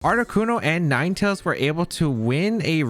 Articuno and Ninetales were able to win a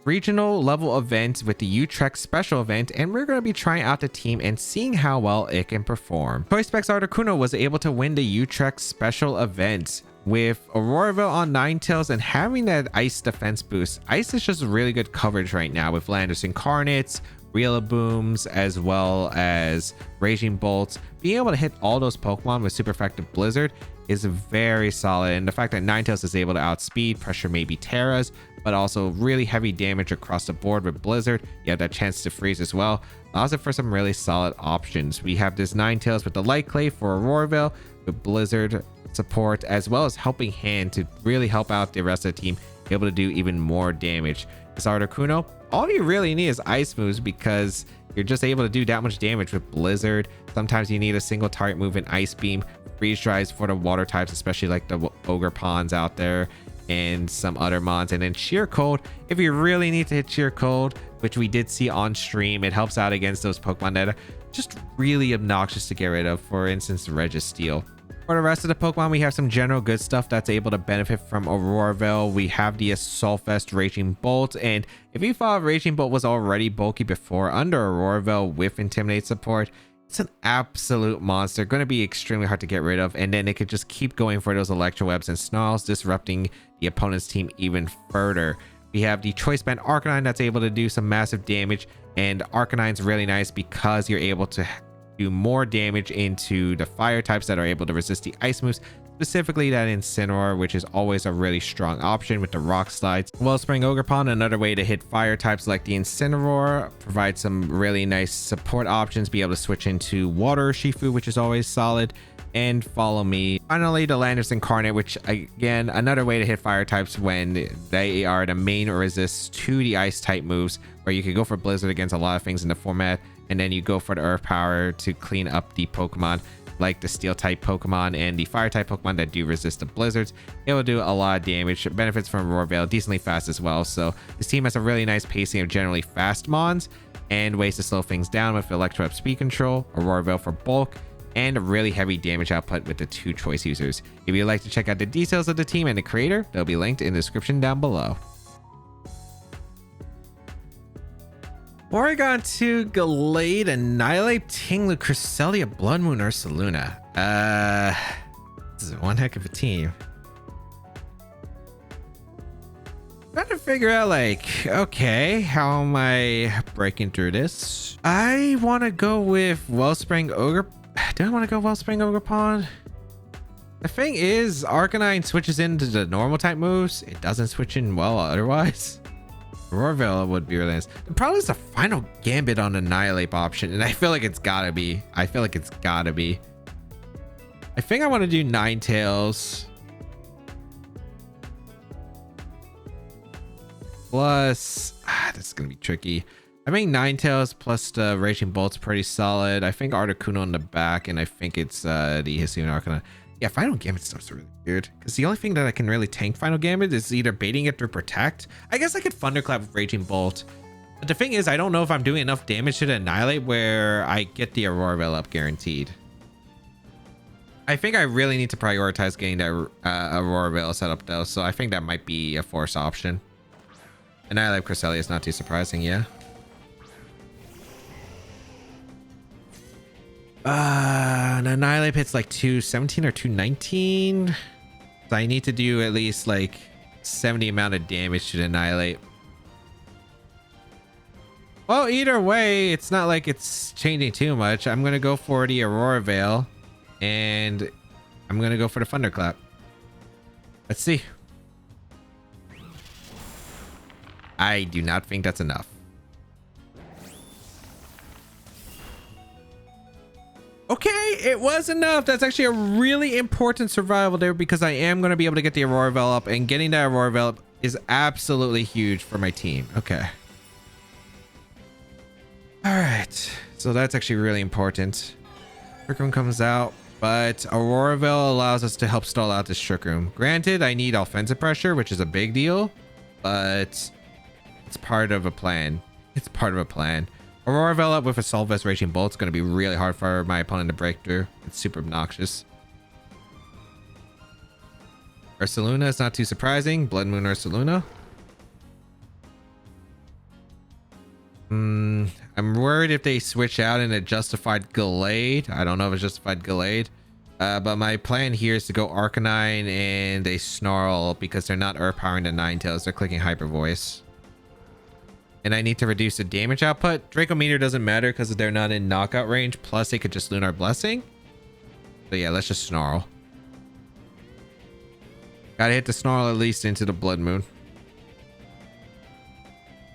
regional level event with the Utrecht special event, and we're going to be trying out the team and seeing how well it can perform. Toy Specs Articuno was able to win the Utrecht special event with Auroraville on Ninetales and having that ice defense boost. Ice is just really good coverage right now with Landorus Incarnates, Riolabooms, as well as Raging Bolts. Being able to hit all those Pokemon with super effective Blizzard is very solid, and the fact that Ninetales is able to outspeed, pressure maybe Terras, but also really heavy damage across the board with Blizzard. You have that chance to freeze as well. Allows it for some really solid options. We have this Ninetales with the Light Clay for Auroraville with Blizzard support, as well as Helping Hand to really help out the rest of the team, able to do even more damage. This Articuno, all you really need is Ice moves because you're just able to do that much damage with Blizzard. Sometimes you need a single target move in Ice Beam, Freeze Dries for the water types, especially like the Ogre Ponds out there and some other mons, and then Sheer Cold if you really need to hit Sheer Cold, which we did see on stream. It helps out against those Pokemon that are just really obnoxious to get rid of, for instance Registeel. For the rest of the Pokemon, we have some general good stuff that's able to benefit from Auroraville. We have the Assault Vest Raging Bolt, and if you thought Raging Bolt was already bulky before, under Auroraville with Intimidate support, it's an absolute monster. Going to be extremely hard to get rid of, and then it could just keep going for those Electro Webs and Snarls, disrupting the opponent's team even further. We have the Choice Band Arcanine that's able to do some massive damage, and Arcanine's really nice because you're able to do more damage into the fire types that are able to resist the ice moves, specifically that Incineroar, which is always a really strong option with the Rock Slides. Wellspring Ogerpon, another way to hit fire types like the Incineroar, provide some really nice support options, be able to switch into Water Shifu, which is always solid, and Follow Me. Finally, the Landorus Incarnate, which again, another way to hit fire types when they are the main resist to the ice type moves, where you could go for Blizzard against a lot of things in the format, and then you go for the Earth Power to clean up the Pokemon like the Steel type Pokemon and the Fire type Pokemon that do resist the Blizzards. It will do a lot of damage. Benefits from Auroraville, decently fast as well. So this team has a really nice pacing of generally fast mons and ways to slow things down with Electro Speed Control, Auroraville for bulk, and a really heavy damage output with the two choice users. If you'd like to check out the details of the team and the creator, they'll be linked in the description down below. Oregon to Gallade, Annihilate, Tinglu, Cresselia, Blood Moon, Ursaluna. This is one heck of a team. Trying to figure out, like, okay, how am I breaking through this? I want to go with Wellspring Ogre. Do I want to go Wellspring Ogerpon? The thing is, Arcanine switches into the normal type moves. It doesn't switch in well otherwise. Auroraville would be really nice. The problem is the final Gambit on Annihilate option, and I feel like it's gotta be. I think I want to do Ninetales. Plus, this is gonna be tricky. I think Ninetales plus the Raging Bolt's pretty solid. I think Articuno on the back, and I think it's the Hisuian Arcanine. Yeah, Final Gambit stuff's really weird, because the only thing that I can really tank Final Gambit is either baiting it through Protect. I guess I could Thunderclap with Raging Bolt, but the thing is, I don't know if I'm doing enough damage to the Annihilate where I get the Auroraville up guaranteed. I think I really need to prioritize getting that Auroraville set up though, so I think that might be a force option. Annihilate Cresselia is not too surprising, yeah. An Annihilate hits like 217 or 219. So I need to do at least like 70 amount of damage to the Annihilate. Well, either way, it's not like it's changing too much. I'm going to go for the Auroraville, and I'm going to go for the Thunderclap. Let's see. I do not think that's enough. Okay, it was enough. That's actually a really important survival there, because I am going to be able to get the Auroraville up, and getting that Auroraville up is absolutely huge for my team. Okay. All right. So that's actually really important. Trick Room comes out, but Auroraville allows us to help stall out this Trick Room. Granted, I need offensive pressure, which is a big deal, but it's part of a plan. It's part of a plan. Auroraville up with Assault Vest Raging Bolt is going to be really hard for my opponent to break through. It's super obnoxious. Ursaluna is not too surprising. Blood Moon Ursaluna. I'm worried if they switch out in a justified Gallade. I don't know if it's justified Gallade. But my plan here is to go Arcanine and a Snarl because they're not Earth powering the Ninetales. They're clicking Hyper Voice. And I need to reduce the damage output. Draco Meteor doesn't matter because they're not in knockout range. Plus, they could just Lunar Blessing. So yeah, let's just Snarl. Gotta hit the Snarl at least into the Blood Moon.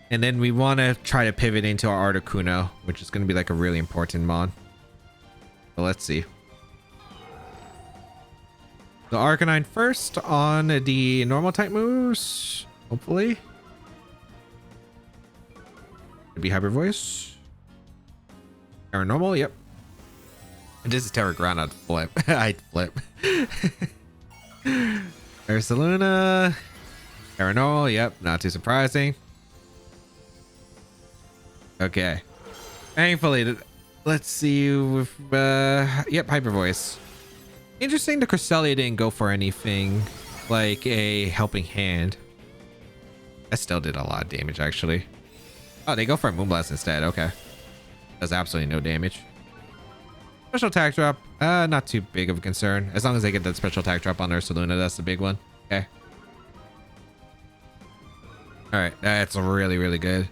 And then we want to try to pivot into our Articuno, which is going to be like a really important mon. So let's see. The Arcanine first on the normal type moves. Hopefully. Could be Hyper Voice. Terra Normal, yep. If this is Terra Ground, I'd flip. I'd flip. Ursaluna. Terra Normal, yep. Not too surprising. Okay. Thankfully, let's see if, yep, Hyper Voice. Interesting, the Cresselia didn't go for anything like a helping hand. That still did a lot of damage, actually. Oh, they go for a Moonblast instead. Okay. Does absolutely no damage. Special attack drop. Not too big of a concern. As long as they get that special attack drop on Ursaluna, that's the big one. Okay. Alright, that's really, really good.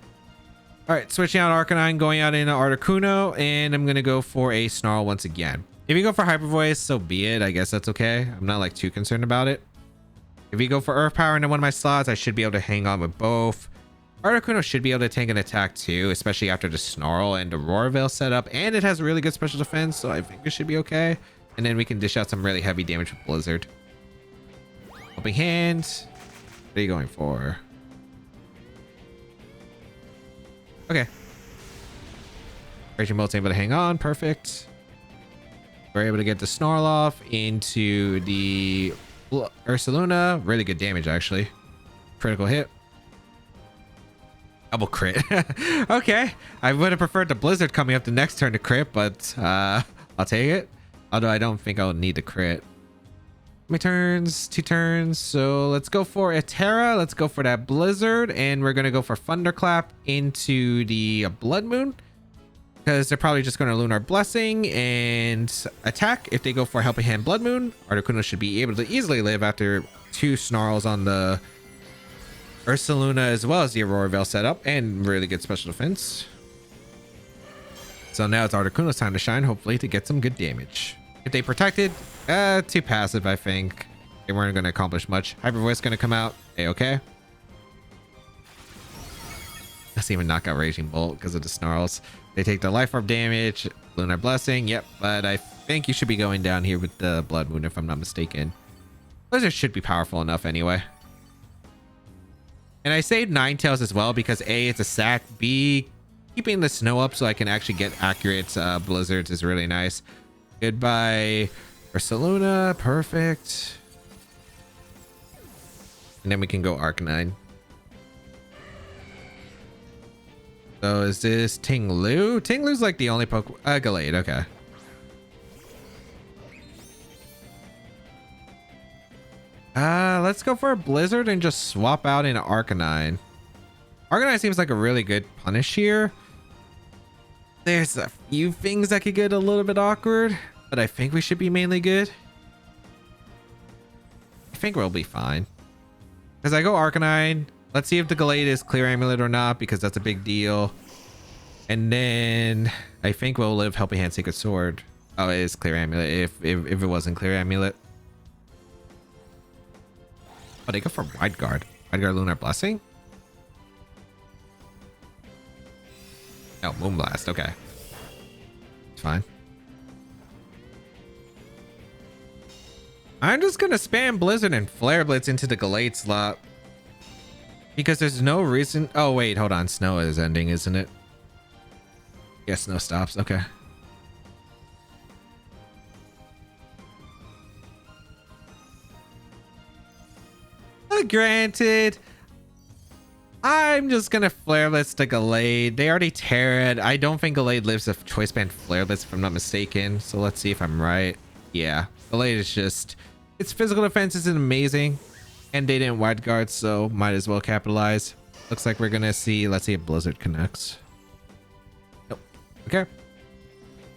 Alright, switching out Arcanine, going out into Articuno, and I'm going to go for a Snarl once again. If you go for Hyper Voice, so be it. I guess that's okay. I'm not like too concerned about it. If you go for Earth Power into one of my slots, I should be able to hang on with both. Articuno should be able to take an attack too, especially after the Snarl and the Aurora Veil setup, and it has really good special defense, so I think it should be okay. And then we can dish out some really heavy damage with Blizzard. Helping Hand. What are you going for? Okay. Raging Bolt's able to hang on. Perfect. We're able to get the Snarl off into the Ursaluna. Really good damage, actually. Critical hit. Double crit. Okay. I would have preferred the Blizzard coming up the next turn to crit, but I'll take it. Although I don't think I'll need to crit. How many turns? 2 turns. So let's go for a Terra. Let's go for that Blizzard. And we're going to go for Thunderclap into the Blood Moon. Because they're probably just going to Lunar Blessing and attack. If they go for Helping Hand Blood Moon, Articuno should be able to easily live after 2 Snarls on the Ursaluna as well as the Aurora Veil setup and really good special defense. So now it's Articuno's time to shine, hopefully to get some good damage. If they protected, too passive, I think. They weren't going to accomplish much. Hyper Voice going to come out. Okay. Doesn't even knock out Raging Bolt because of the Snarls. They take the Life Orb damage. Lunar Blessing. Yep. But I think you should be going down here with the Blood Moon if I'm not mistaken. Blizzard should be powerful enough anyway. And I saved Ninetales as well because A, it's a sack. B, keeping the snow up so I can actually get accurate blizzards is really nice. Goodbye, Ursaluna. Perfect. And then we can go Arcanine. So is this Tinglu? Tinglu's like the only Pokemon. Gallade, okay. Let's go for a Blizzard and just swap out into Arcanine. Arcanine seems like a really good punish here. There's a few things that could get a little bit awkward, but I think we should be mainly good. I think we'll be fine. Because I go Arcanine. Let's see if the Gallade is Clear Amulet or not, because that's a big deal. And then I think we'll live Helping Hand Sacred Sword. Oh, it is Clear Amulet if it wasn't Clear Amulet. Oh, they go for Wide Guard. Wide Guard Lunar Blessing? No, Moonblast. Okay. It's fine. I'm just going to spam Blizzard and Flare Blitz into the Gallade slot. Because there's no reason... Oh, wait. Hold on. Snow is ending, isn't it? Yeah, snow stops. Okay. Granted, I'm just gonna Flare Blitz to Gallade. They already tear it. I don't think Gallade lives a Choice Band Flare Blitz if I'm not mistaken. So let's see if I'm right. Yeah, Gallade is just Its physical defense isn't amazing, and they didn't wide guard, so might as well capitalize. Looks like we're gonna see. Let's see if Blizzard connects. Nope. Okay.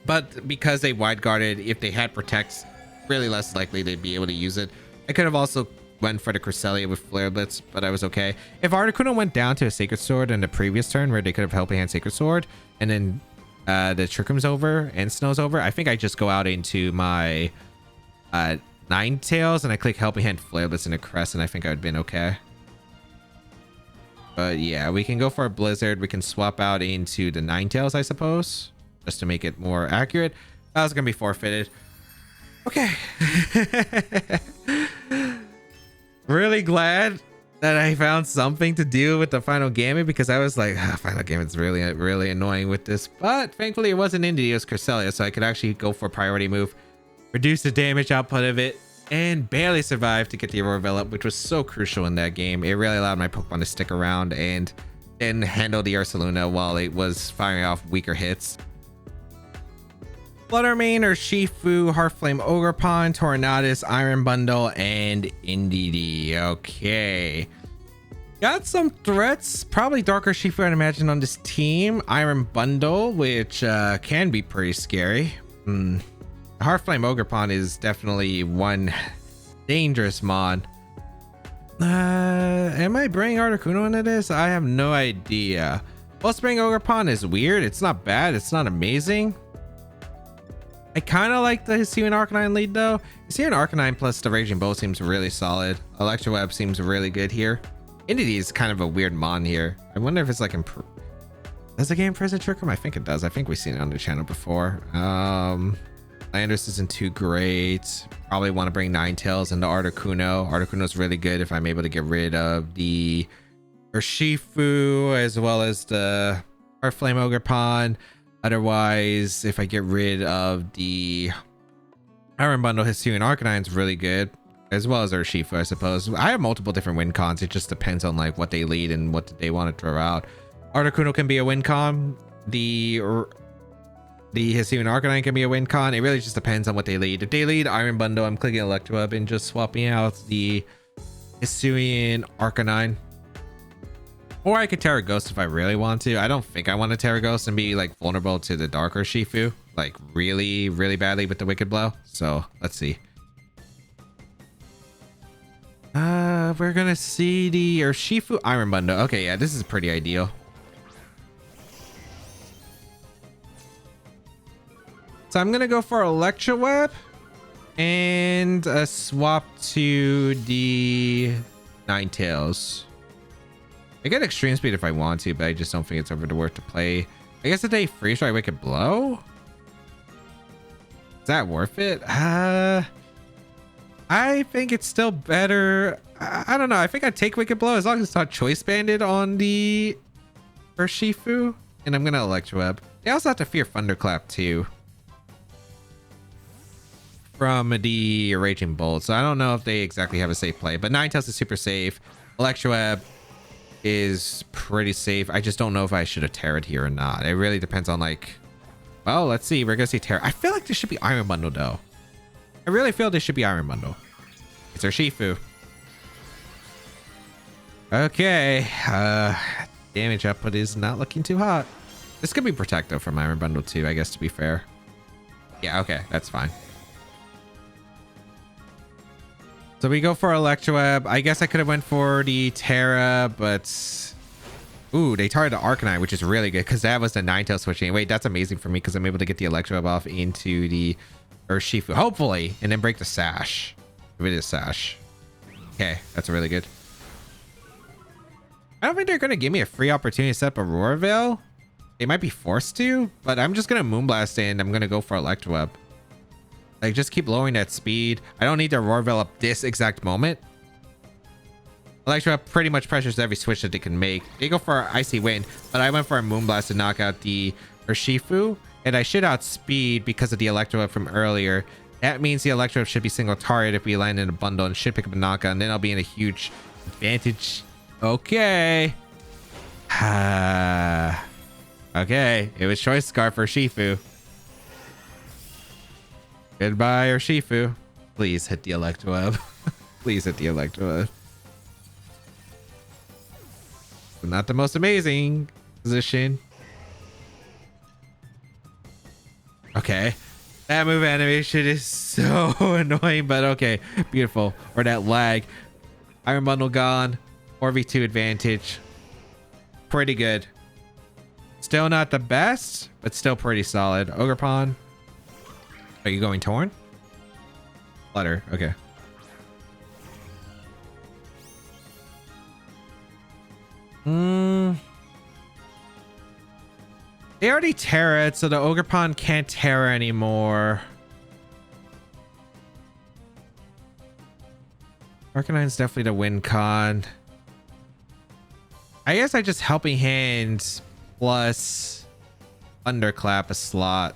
But because they wide guarded, if they had protects, really less likely they'd be able to use it. I could have also went for the Cresselia with Flare Blitz, but I was okay. If Articuno went down to a Sacred Sword in the previous turn where they could have Helping Hand Sacred Sword, and then the Trick Room's over and Snow's over, I think I just go out into my Ninetales and I click Helping Hand Flare Blitz in a Crest, and I think I would have been okay. But yeah, we can go for a Blizzard. We can swap out into the Ninetales, I suppose, just to make it more accurate. That was gonna be forfeited. Okay. Really glad that I found something to do with the Final Gambit, because I was like, Final Gambit's really annoying with this. But thankfully it wasn't Indy, it was Cresselia, so I could actually go for a priority move, reduce the damage output of it, and barely survive to get the Aurora Veil up, which was so crucial in that game. It really allowed my Pokemon to stick around and then handle the Ursaluna while it was firing off weaker hits. Fluttermane, Urshifu, Heartflame, Ogerpon, Tornadus, Iron Bundle, and Indeedee. Okay. Got some threats. Probably Dark Urshifu, I'd imagine, on this team. Iron Bundle, which can be pretty scary. Heartflame Ogerpon is definitely one dangerous mon. Am I bringing Articuno into this? I have no idea. Wellspring Ogerpon is weird. It's not bad. It's not amazing. I kind of like the Hisuian Arcanine lead though. Hisuian Arcanine plus the Raging Bolt seems really solid. Electroweb seems really good here. Indeedee is kind of a weird mon here. I wonder if it's like does the game present Trick Room? I think it does. I think we've seen it on the channel before. Landorus isn't too great. Probably want to bring Ninetales into Articuno. Articuno's really good if I'm able to get rid of the Urshifu as well as the Heartflame Ogerpon. Otherwise, if I get rid of the Iron Bundle, Hisuian Arcanine's really good, as well as Urshifu, I suppose. I have multiple different win cons. It just depends on like what they lead and what they want to throw out. Articuno can be a win con. The Hisuian Arcanine can be a win con. It really just depends on what they lead. If they lead Iron Bundle, I'm clicking Electroweb and just swapping out the Hisuian Arcanine. Or I could Terra Ghost if I really want to. I don't think I want to Terra Ghost and be like vulnerable to the Dark Urshifu, like really badly with the Wicked Blow. So let's see. We're gonna see the Urshifu Iron Bundle. Okay, yeah, this is pretty ideal. So I'm gonna go for Electroweb and a swap to the Ninetales. I get Extreme Speed if I want to, but I just don't think it's over the worth to play. I guess if they Freeze Dry Wicked Blow? Is that worth it? I think it's still better. I don't know. I think I'd take Wicked Blow as long as it's not Choice Banded on the Urshifu. And I'm going to Electroweb. They also have to fear Thunderclap too from the Raging Bolt. So I don't know if they exactly have a safe play. But Ninetales is super safe. Electroweb is pretty safe. I just don't know if I should have Terra'd here or not. It really depends on like, well, let's see. We're gonna see Terra. I feel like this should be Iron Bundle though. I really feel this should be Iron Bundle. It's Urshifu. Okay. Damage output is not looking too hot. This could be Protective from Iron Bundle too, I guess, to be fair. Yeah, okay, that's fine. So we go for Electroweb. I guess I could have went for the Terra, but ooh, they targeted the Arcanine, which is really good because that was the Ninetales switching. Wait, that's amazing for me because I'm able to get the Electroweb off into the Urshifu, hopefully, and then break the Sash. If it is Sash. Okay, that's really good. I don't think they're gonna give me a free opportunity to set up Aurora Veil. They might be forced to, but I'm just gonna Moonblast and I'm gonna go for Electroweb. Like, just keep lowering that speed. I don't need to Aurora Veil up this exact moment. Electroweb pretty much pressures every switch that they can make. They go for Icy Wind, but I went for a Moonblast to knock out the Urshifu, and I should outspeed because of the Electroweb from earlier. That means the Electroweb should be single target if we land in a bundle and should pick up a knockout, and then I'll be in a huge advantage. Okay. Okay, it was Choice Scarf for Urshifu. Goodbye, Urshifu. Please hit the Electweb. Please hit the Electweb. Not the most amazing position. Okay. That move animation is so annoying, but okay. Beautiful. Or that lag. Iron Bundle gone. 4v2 advantage. Pretty good. Still not the best, but still pretty solid. Ogerpon. Are you going Torn? Flutter. Okay. They already Terra it, so the Ogerpon can't Terra anymore. Arcanine's definitely the win con. I guess I just Helping Hand plus Thunderclap a slot.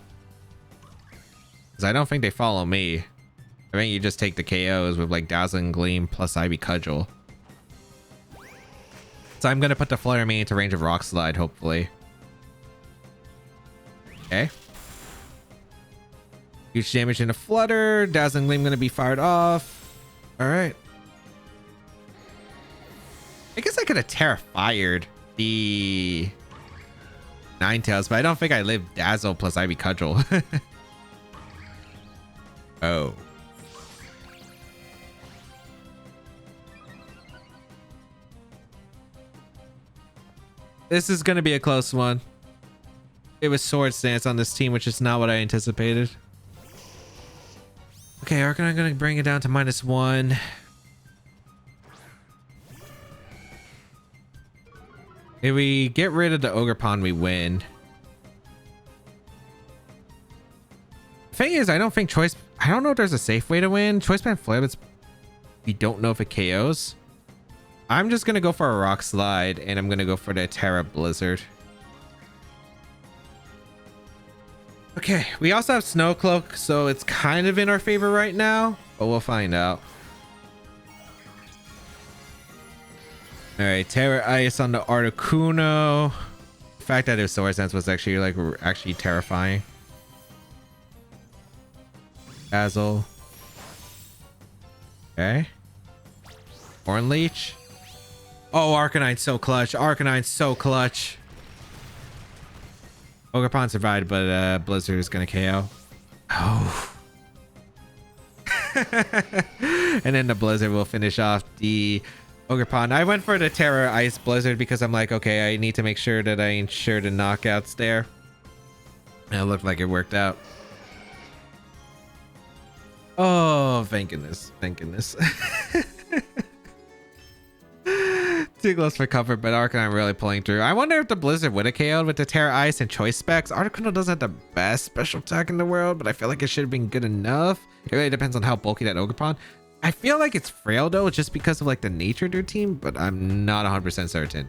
Because I don't think they follow me. I think you just take the KOs with like Dazzling Gleam plus Ivy Cudgel. So I'm going to put the Flare Mane into range of Rock Slide, hopefully. Okay. Huge damage into Flutter. Dazzling Gleam going to be fired off. All right. I guess I could have Terra-Fired the Ninetales, but I don't think I live Dazzle plus Ivy Cudgel. Oh. This is going to be a close one. It was Sword Stance on this team, which is not what I anticipated. Okay, Arcanine going to bring it down to -1. If we get rid of the Ogerpon, we win. Thing is, I don't think I don't know if there's a safe way to win. Choice Band Flare, but we don't know if it KOs. I'm just gonna go for a Rock Slide, and I'm gonna go for the Terra Blizzard. Okay, we also have Snow Cloak, so it's kind of in our favor right now, but we'll find out. All right, Terra Ice on the Articuno. The fact that his Sword Stance was actually actually terrifying. Dazzle. Okay. Horn Leech. Oh, Arcanine's so clutch. Arcanine's so clutch. Ogerpon survived, but Blizzard is gonna KO. Oh. And then the Blizzard will finish off the Ogerpon. I went for the Terra Ice Blizzard because I'm like, okay, I need to make sure that I ensure the knockouts there. And it looked like it worked out. Oh, thank goodness. Thank goodness. Too close for comfort, but Arcanine really pulling through. I wonder if the Blizzard would have KO'd with the Terra Ice and Choice Specs. Articuno doesn't have the best special attack in the world, but I feel like it should have been good enough. It really depends on how bulky that Ogerpon. I feel like it's frail though, just because of like the nature of their team, but I'm not 100% certain.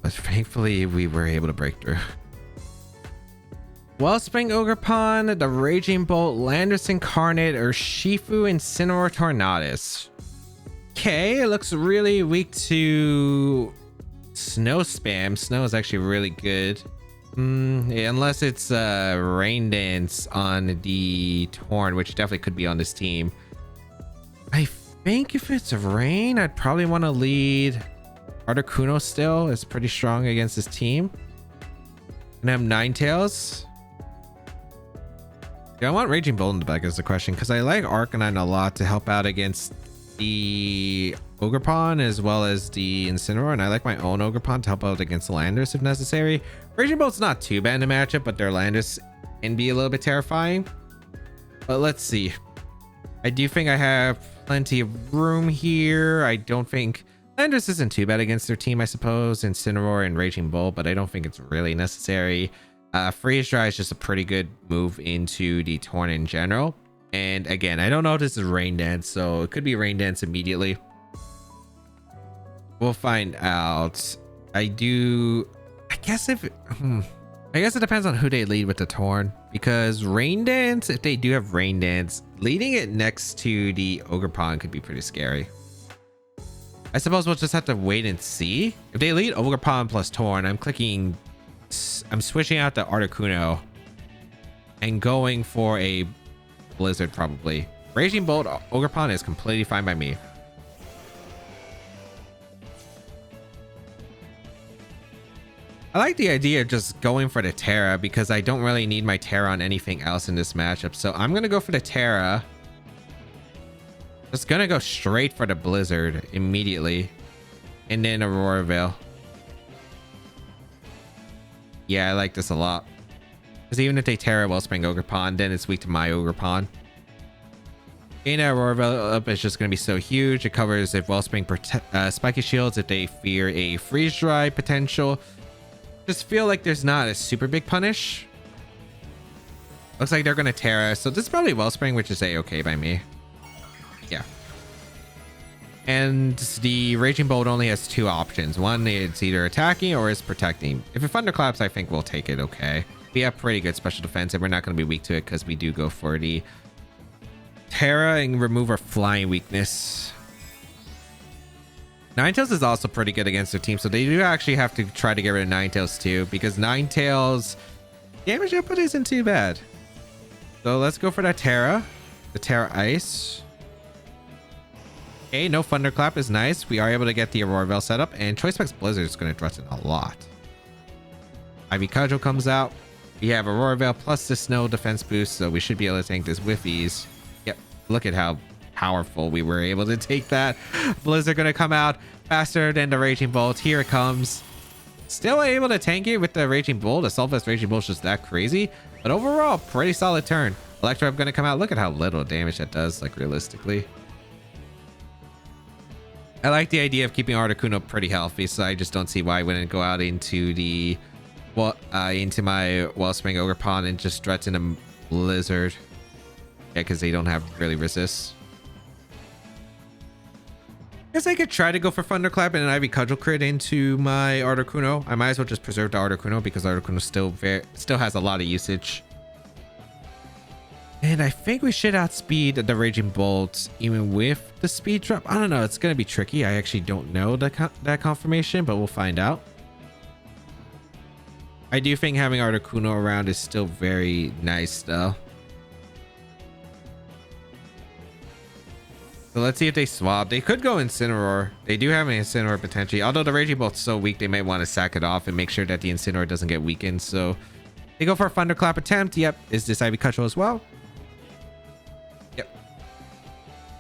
But thankfully, we were able to break through. Wellspring Ogerpon, the Raging Bolt, Landorus Incarnate, or Shifu Incineroar Tornadus. Okay, it looks really weak to Snow Spam. Snow is actually really good. Yeah, unless it's Rain Dance on the Torn, which definitely could be on this team. I think if it's Rain, I'd probably want to lead Articuno still. It's pretty strong against this team. And I have Ninetales. Yeah, I want Raging Bolt in the back is the question, because I like Arcanine a lot to help out against the Ogerpon as well as the Incineroar, and I like my own Ogerpon to help out against Landorus if necessary. Raging Bolt's not too bad in the matchup, but their Landorus can be a little bit terrifying. But let's see. I do think I have plenty of room here. I don't think Landorus isn't too bad against their team, I suppose. Incineroar and Raging Bolt, but I don't think it's really necessary. Freeze Dry is just a pretty good move into the Torn in general. And again, I don't know if this is Rain Dance, so it could be Rain Dance immediately. We'll find out. I guess it depends on who they lead with the Torn, because Rain Dance, if they do have Rain Dance, leading it next to the Ogerpon could be pretty scary. I suppose we'll just have to wait and see. If they lead Ogerpon plus Torn, I'm switching out the Articuno and going for a Blizzard probably. Raging Bolt Ogerpon is completely fine by me. I like the idea of just going for the Terra because I don't really need my Terra on anything else in this matchup. So I'm going to go for the Terra. Just going to go straight for the Blizzard immediately. And then Aurora Veil. Yeah, I like this a lot. Because even if they Terra Wellspring Ogerpon, then it's weak to my Ogerpon. Gain Aurora Veil up is just going to be so huge. It covers if Wellspring Spiky Shields, if they fear a Freeze Dry potential. Just feel like there's not a super big punish. Looks like they're going to Terra. So this is probably Wellspring, which is a-okay by me. Yeah. And the Raging Bolt only has two options. One, it's either attacking or it's protecting. If it Thunderclaps, I think we'll take it okay. We have pretty good special defense and we're not going to be weak to it because we do go for the Terra and remove our flying weakness. Ninetales is also pretty good against their team, so they do actually have to try to get rid of Ninetales too, because Ninetales damage output isn't too bad. So let's go for that Terra. The Terra Ice. Okay, no Thunderclap is nice. We are able to get the Aurora Veil set up, and Choice Specs Blizzard is going to threaten a lot. Ivy Cudgel comes out. We have Aurora Veil plus the Snow defense boost, so we should be able to tank this with ease. Yep, look at how powerful we were able to take that. Blizzard gonna come out faster than the Raging Bolt. Here it comes. Still able to tank it with the Raging Bolt. The Sulfurous Raging Bolt is just that crazy, but overall pretty solid turn. Electro gonna come out. Look at how little damage that does, like realistically. I like the idea of keeping Articuno pretty healthy, so I just don't see why I wouldn't go out into the into my Wellspring Ogerpon and just threaten a Blizzard. Yeah, because they don't have really resist. Guess I could try to go for Thunderclap and an Ivy Cudgel crit into my Articuno. I might as well just preserve the Articuno because Articuno still has a lot of usage. And I think we should outspeed the Raging Bolt even with the speed drop. I don't know. It's going to be tricky. I actually don't know that confirmation, but we'll find out. I do think having Articuno around is still very nice though. So let's see if they swap. They could go Incineroar. They do have an Incineroar potentially. Although the Raging Bolt's so weak, they might want to sack it off and make sure that the Incineroar doesn't get weakened. So they go for a Thunderclap attempt. Yep. Is this Ivy Cudgel as well? Yep.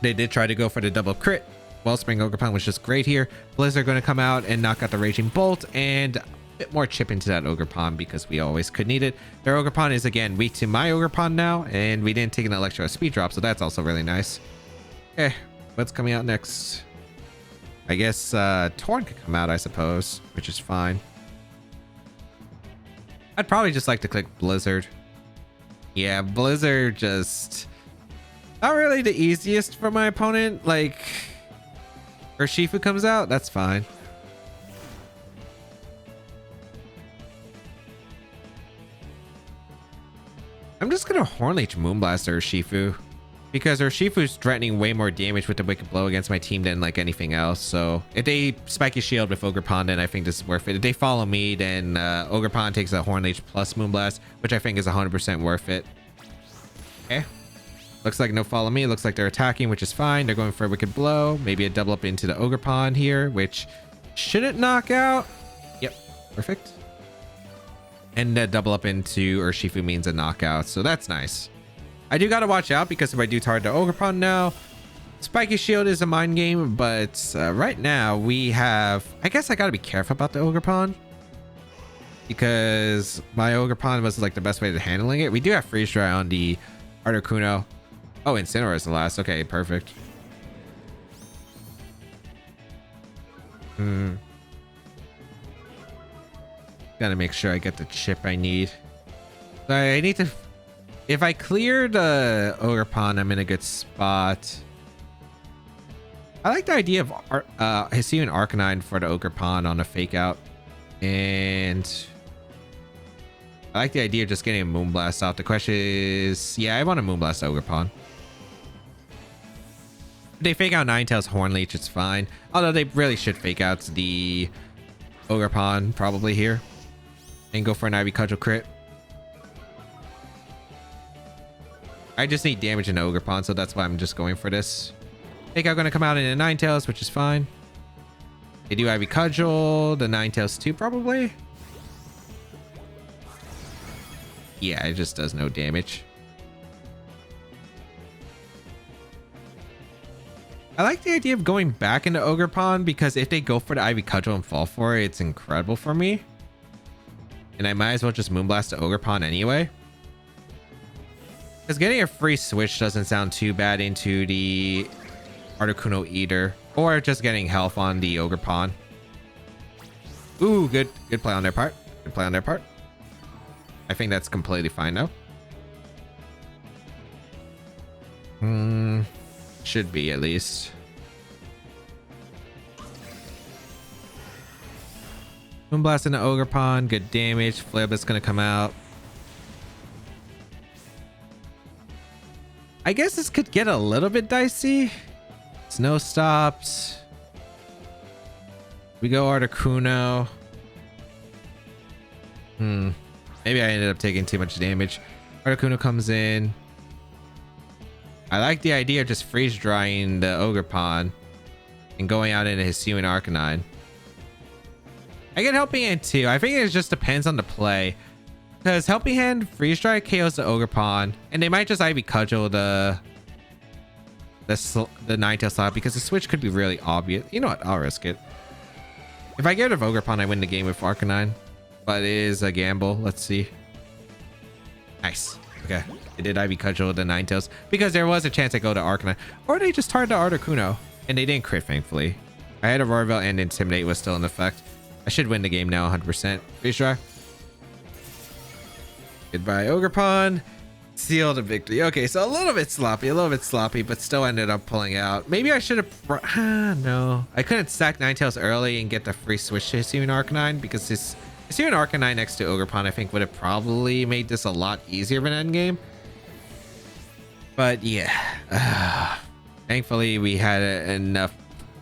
They did try to go for the double crit. Wellspring Ogerpon was just great here. Blizzard going to come out and knock out the Raging Bolt and a bit more chip into that Ogerpon because we always could need it. Their Ogerpon is again weak to my Ogerpon now, and we didn't take an Electro speed drop, so that's also really nice. Okay, what's coming out next? I guess Torn could come out, I suppose, which is fine. I'd probably just like to click Blizzard. Yeah, Blizzard just not really the easiest for my opponent. Like, Urshifu comes out, that's fine. I'm just gonna Hornleech Moonblast Urshifu because Urshifu's threatening way more damage with the Wicked Blow against my team than like anything else. So if they Spiky Shield with Ogerpon, then I think this is worth it. If they follow me, then Ogerpon takes a Hornleech plus Moonblast, which I think is 100% worth it. Okay. Looks like no follow me. Looks like they're attacking, which is fine. They're going for a Wicked Blow. Maybe a double up into the Ogerpon here, which shouldn't knock out. Yep. Perfect. And a double up into Urshifu means a knockout. So that's nice. I do got to watch out because if I do target the Ogerpon now, Spiky Shield is a mind game. But right now we have... I guess I got to be careful about the Ogerpon because my Ogerpon was like the best way to handling it. We do have Freeze Dry on the Articuno. Oh, Incineroar is the last. Okay, perfect. Gotta make sure I get the chip I need. So I need to... If I clear the Ogerpon, I'm in a good spot. I like the idea of Hisuian Arcanine for the Ogerpon on a fake out. And I like the idea of just getting a Moonblast out. The question is... Yeah, I want a Moonblast Ogerpon. If they fake out Ninetales Hornleech, it's fine. Although they really should fake out the Ogerpon probably here. And go for an Ivy Cudgel crit. I just need damage in Ogre Pond, so that's why I'm just going for this. I think I'm going to come out in a Ninetales, which is fine. They do Ivy Cudgel, the Ninetales too, probably. Yeah, it just does no damage. I like the idea of going back into Ogre Pond because if they go for the Ivy Cudgel and fall for it, it's incredible for me. And I might as well just Moonblast to Ogre Pond anyway. Because getting a free switch doesn't sound too bad into the Articuno either. Or just getting health on the Ogre Pond. Ooh, good play on their part. Good play on their part. I think that's completely fine now. Should be at least. Moonblast in the Ogre Pond, good damage. Flip is gonna come out. I guess this could get a little bit dicey. Snow stops. We go Articuno. Maybe I ended up taking too much damage. Articuno comes in. I like the idea of just freeze drying the Ogre Pond and going out into Hisuian Arcanine. I get Helping Hand too. I think it just depends on the play. Because Helping Hand freeze dry KOs the Ogre Pond, and they might just Ivy Cudgel the Ninetales slot because the switch could be really obvious. You know what? I'll risk it. If I get rid of Ogre Pond, I win the game with Arcanine. But it is a gamble. Let's see. Nice. Okay. They did Ivy Cudgel the Ninetales because there was a chance I go to Arcanine. Or they just targeted Articuno. And they didn't crit, thankfully. I had a Roarville and Intimidate was still in effect. I should win the game now 100%. Freeze dry. Goodbye, Ogre Pond. Seal the victory. Okay, so a little bit sloppy, but still ended up pulling out. Maybe I should have... no. I couldn't stack Ninetales early and get the free switch to Hisuian Arcanine because this Hisuian Arcanine next to Ogre Pond I think would have probably made this a lot easier of an endgame. But yeah. Thankfully we had enough.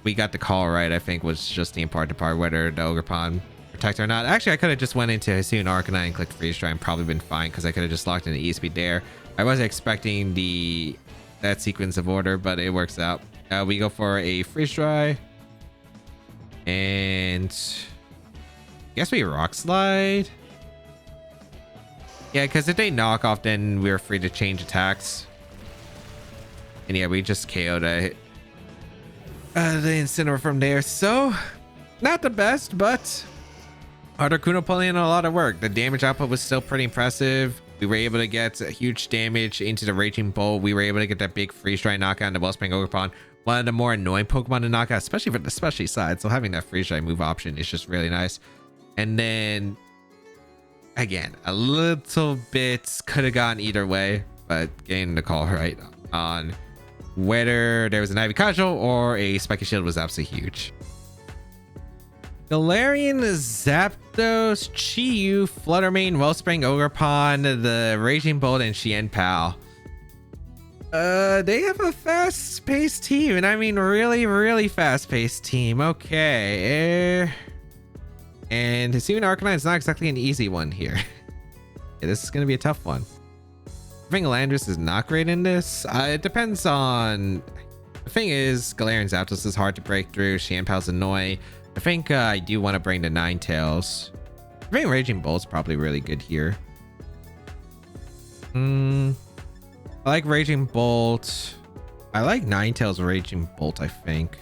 We got the call right, I think, was just the important part, whether the Ogre Pond protect or not. Actually, I could have just went into Hisuian Arcanine and clicked freeze dry and probably been fine because I could have just locked in the E-Speed there. I wasn't expecting that sequence of order, but it works out. We go for a freeze dry. And I guess we rock slide. Yeah, because if they knock off, then we're free to change attacks. And yeah, we just KO'd the Incineroar from there. So, not the best, but Articuno pulling in a lot of work. The damage output was still pretty impressive. We were able to get huge damage into the Raging Bolt. We were able to get that big freeze dry knockout in the Wellspring Ogre Pond. One of the more annoying Pokemon to knock out, especially for the specialty side. So having that freeze dry move option is just really nice. And then again, a little bit could have gone either way, but getting the call right on whether there was an Ivy Cudgel or a Spiky Shield was absolutely huge. Galarian, Zapdos, Chi-Yu, Fluttermane, Wellspring, Ogre Pond, the Raging Bolt, and Xianpao. They have a fast-paced team, and I mean really fast-paced team. Okay. And Hisuian Arcanine is not exactly an easy one here. Yeah, this is going to be a tough one. I think Landorus is not great in this. It depends on... The thing is, Galarian Zapdos is hard to break through. Xianpao's annoying. I think I do want to bring the Ninetales. I think Raging Bolt's probably really good here. I like Raging Bolt. I like Ninetales Raging Bolt, I think.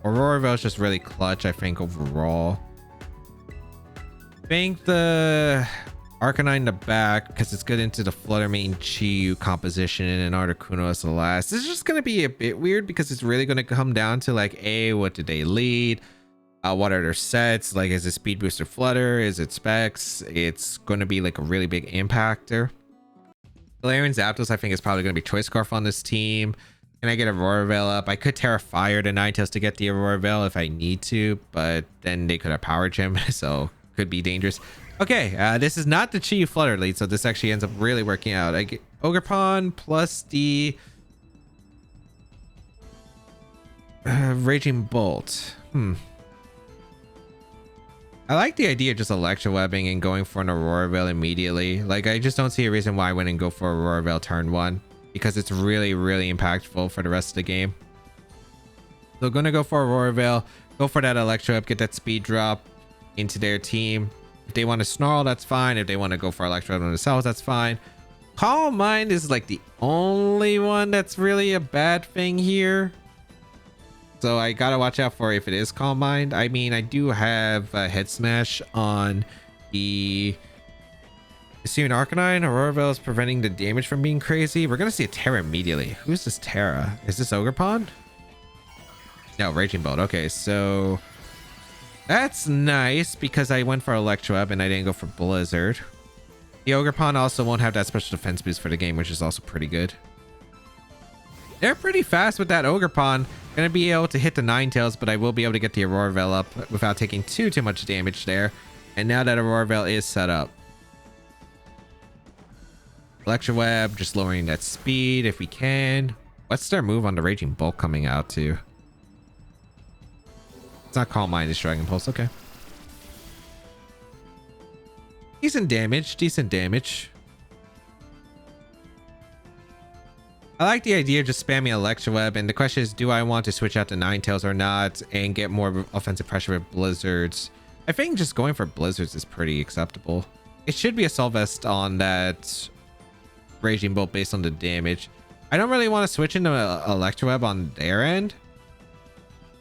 Auroraville's just really clutch, I think, overall. I think the Arcanine in the back, because it's good into the Fluttermane Chi-Yu composition and Articuno as the last. This is just going to be a bit weird because it's really going to come down to like, what did they lead? What are their sets? Like, is it Speed Booster Flutter? Is it Specs? It's going to be like a really big impactor. Galarian Zapdos, I think, is probably going to be Choice Scarf on this team. Can I get Aurora Veil up? I could Terra Fire the Ninetales to get the Aurora Veil if I need to, but then they could have Power Gem, so could be dangerous. Okay, this is not the Chi-Yu Flutter lead, so this actually ends up really working out. I get Ogre Pond plus the Raging Bolt. I like the idea of just Electro Webbing and going for an Aurora Veil immediately. Like, I just don't see a reason why I wouldn't go for Aurora Veil turn 1. because it's really, really impactful for the rest of the game. So gonna go for Aurora Veil, go for that Electro up, get that speed drop into their team. If they want to Snarl, that's fine. If they want to go for Electro on themselves, that's fine. Calm Mind is like the only one that's really a bad thing here. So I gotta watch out for if it is Calm Mind. I mean, I do have Head Smash on the Hisuian Arcanine. Aurora Veil is preventing the damage from being crazy. We're gonna see a Terra immediately. Who's this Terra? Is this Ogerpon? No, Raging Bolt. Okay, so that's nice because I went for Electroweb and I didn't go for Blizzard. The Ogerpon also won't have that special defense boost for the game, which is also pretty good. They're pretty fast with that Ogerpon. Gonna be able to hit the Ninetales, but I will be able to get the Aurora Veil up without taking too much damage there. And now that Aurora Veil is set up, Electroweb, just lowering that speed if we can. What's their move on the Raging Bolt coming out to? It's not Calm Mind, it's Dragon Pulse. Okay. Decent damage, decent damage. I like the idea of just spamming Electroweb, and the question is, do I want to switch out to Ninetales or not and get more offensive pressure with Blizzards? I think just going for Blizzards is pretty acceptable. It should be a Assault Vest on that Raging Bolt based on the damage. I don't really want to switch into Electroweb on their end.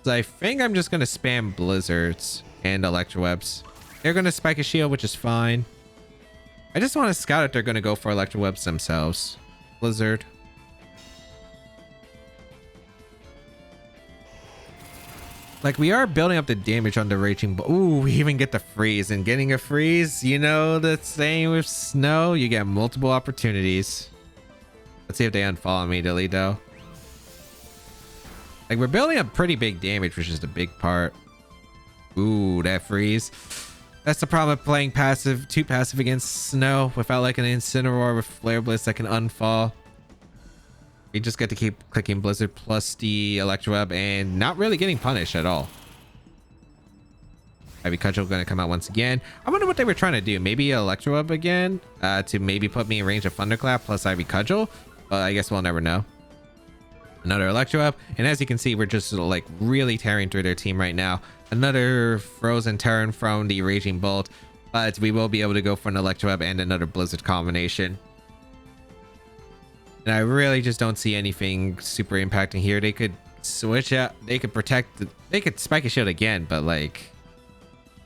So I think I'm just going to spam Blizzards and Electrowebs. They're going to spike a shield, which is fine. I just want to scout if they're going to go for Electrowebs themselves. Blizzard. Like, we are building up the damage on the Raging Bolt. Ooh, we even get the freeze. And getting a freeze, you know the saying with snow, you get multiple opportunities. Let's see if they unfollow immediately, though. Like, we're building up pretty big damage, which is the big part. Ooh, that freeze. That's the problem with playing passive, too passive against snow without like an Incineroar with Flare Blitz that can unfall. We just get to keep clicking Blizzard plus the Electroweb and not really getting punished at all. Ivy Cudgel going to come out once again. I wonder what they were trying to do. Maybe Electroweb again to maybe put me in range of Thunderclap plus Ivy Cudgel. But I guess we'll never know. Another Electroweb. And as you can see, we're just like really tearing through their team right now. Another Frozen Terran from the Raging Bolt. But we will be able to go for an Electroweb and another Blizzard combination. And I really just don't see anything super impacting here. They could switch out. They could protect. They could spike a shield again. But like,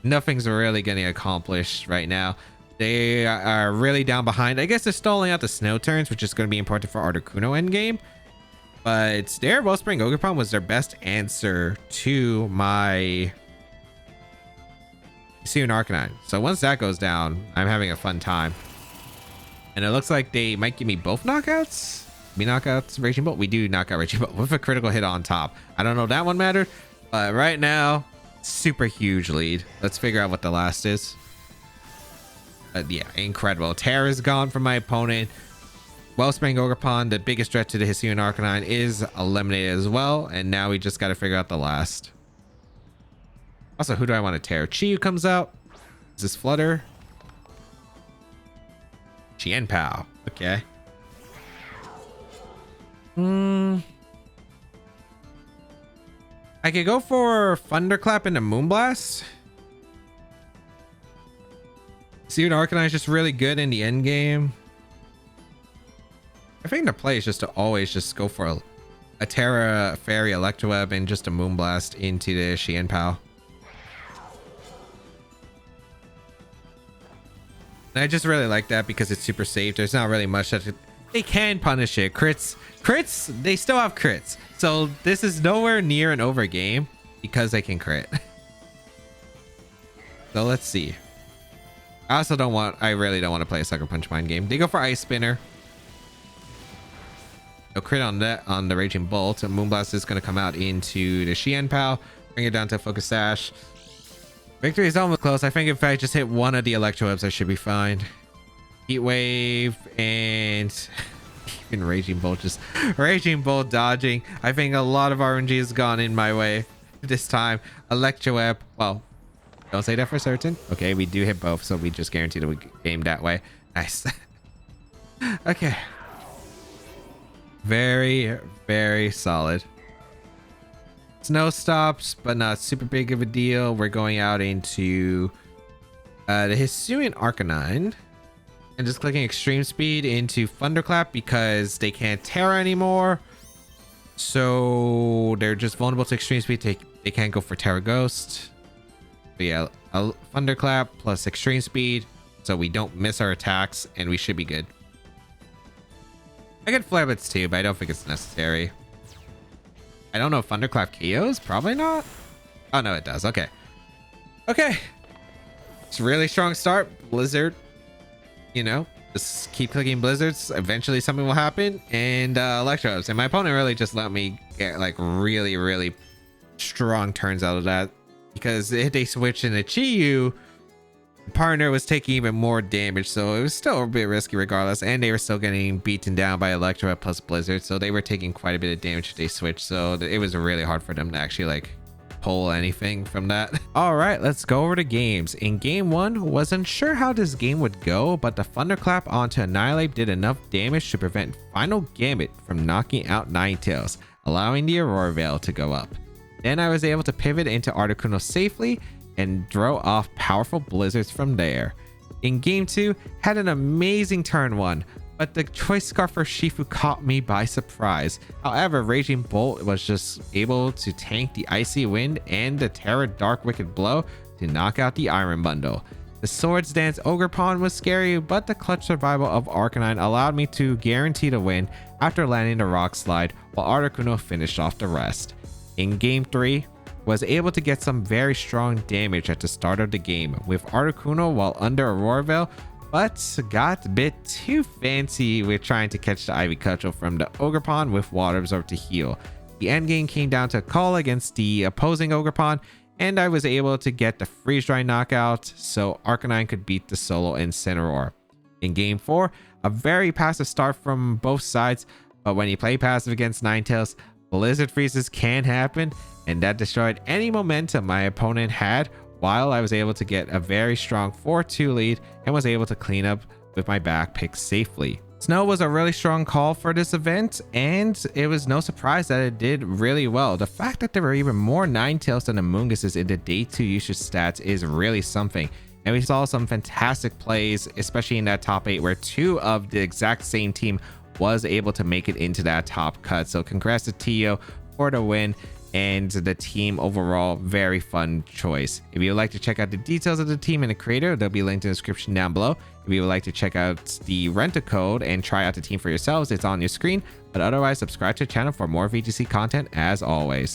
nothing's really getting accomplished right now. They are really down behind. I guess they're stalling out the snow turns, which is going to be important for Articuno endgame. But their Wellspring Ogerpon was their best answer to my Hisuian Arcanine. So once that goes down, I'm having a fun time. And it looks like they might give me both knockouts. Me knockouts Raging Bolt. We do knock out Raging Bolt with a critical hit on top. I don't know if that one mattered, but right now, super huge lead. Let's figure out what the last is. Yeah, incredible. Terra is gone from my opponent. Wellspring Ogerpon, the biggest threat to the Hisuian Arcanine, is eliminated as well. And now we just got to figure out the last. Also, who do I want to tear? Chiyu comes out. Is this Flutter? Qianpao. Okay. I could go for Thunderclap into Moonblast. Hisuian Arcanine is just really good in the end game. I think the play is just to always just go for a Terra Fairy Electroweb and just a Moonblast into the Qianpao. And I just really like that because it's super safe. There's not really much that they can punish it. Crits, they still have crits. So this is nowhere near an over game because they can crit. So let's see. I really don't want to play a Sucker Punch Mind game. They go for Ice Spinner. No crit on that on the Raging Bolt. And Moonblast is going to come out into the Qianpao. Bring it down to Focus Sash. Victory is almost close. I think if I just hit one of the Electrowebs, I should be fine. Heat Wave and even Raging Bolt, just Raging Bolt dodging. I think a lot of RNG has gone in my way this time. Electroweb, well, don't say that for certain. Okay, we do hit both, so we just guaranteed that we game that way. Nice. Okay. Very, very solid. Snow stops, but not super big of a deal. We're going out into the Hisuian Arcanine and just clicking extreme speed into Thunderclap because they can't Terra anymore. So they're just vulnerable to extreme speed. They can't go for Terra Ghost. But yeah, a Thunderclap plus extreme speed, so we don't miss our attacks and we should be good. I could Flare Blitz too, but I don't think it's necessary. I don't know if Thunderclap KOs. Probably not. Oh no, it does. Okay. Okay. It's a really strong start. Blizzard. You know, just keep clicking blizzards. Eventually something will happen. And Electros. And my opponent really just let me get like really, really strong turns out of that. Because if they switch into Chi-Yu, partner was taking even more damage, so it was still a bit risky regardless, and they were still getting beaten down by Electro plus Blizzard, so they were taking quite a bit of damage if they switched, so it was really hard for them to actually like pull anything from that. All right, let's go over to games. In game 1, wasn't sure how this game would go, but the Thunderclap onto Annihilate did enough damage to prevent Final Gambit from knocking out Ninetales, allowing the Aurora Veil to go up. Then I was able to pivot into Articuno safely and throw off powerful blizzards from there. In game 2, had an amazing turn 1, but the Choice Scarf for Shifu caught me by surprise. However, Raging Bolt was just able to tank the Icy Wind and the Terra Dark Wicked Blow to knock out the Iron Bundle. The Swords Dance Ogerpon was scary, but the clutch survival of Arcanine allowed me to guarantee the win after landing the Rock Slide, while Articuno finished off the rest. In game 3, was able to get some very strong damage at the start of the game with Articuno while under Aurora Veil, but got a bit too fancy with trying to catch the Ivy Cudgel from the Ogerpon with Water Absorb to heal. The end game came down to a call against the opposing Ogerpon, and I was able to get the Freeze Dry knockout so Arcanine could beat the solo Incineroar. In game 4, a very passive start from both sides, but when you play passive against Ninetales, Blizzard Freezes can happen, and that destroyed any momentum my opponent had, while I was able to get a very strong 4-2 lead and was able to clean up with my back pick safely. Snow was a really strong call for this event, and it was no surprise that it did really well. The fact that there were even more Ninetales than Amoonguses in the day 2 usage stats is really something. And we saw some fantastic plays, especially in that top 8 where 2 of the exact same team was able to make it into that top cut. So congrats to Tio for the win, and the team overall, very fun choice. If you would like to check out the details of the team and the creator, they'll be linked in the description down below. If you would like to check out the rent-a-code and try out the team for yourselves, it's on your screen. But otherwise, subscribe to the channel for more VGC content as always.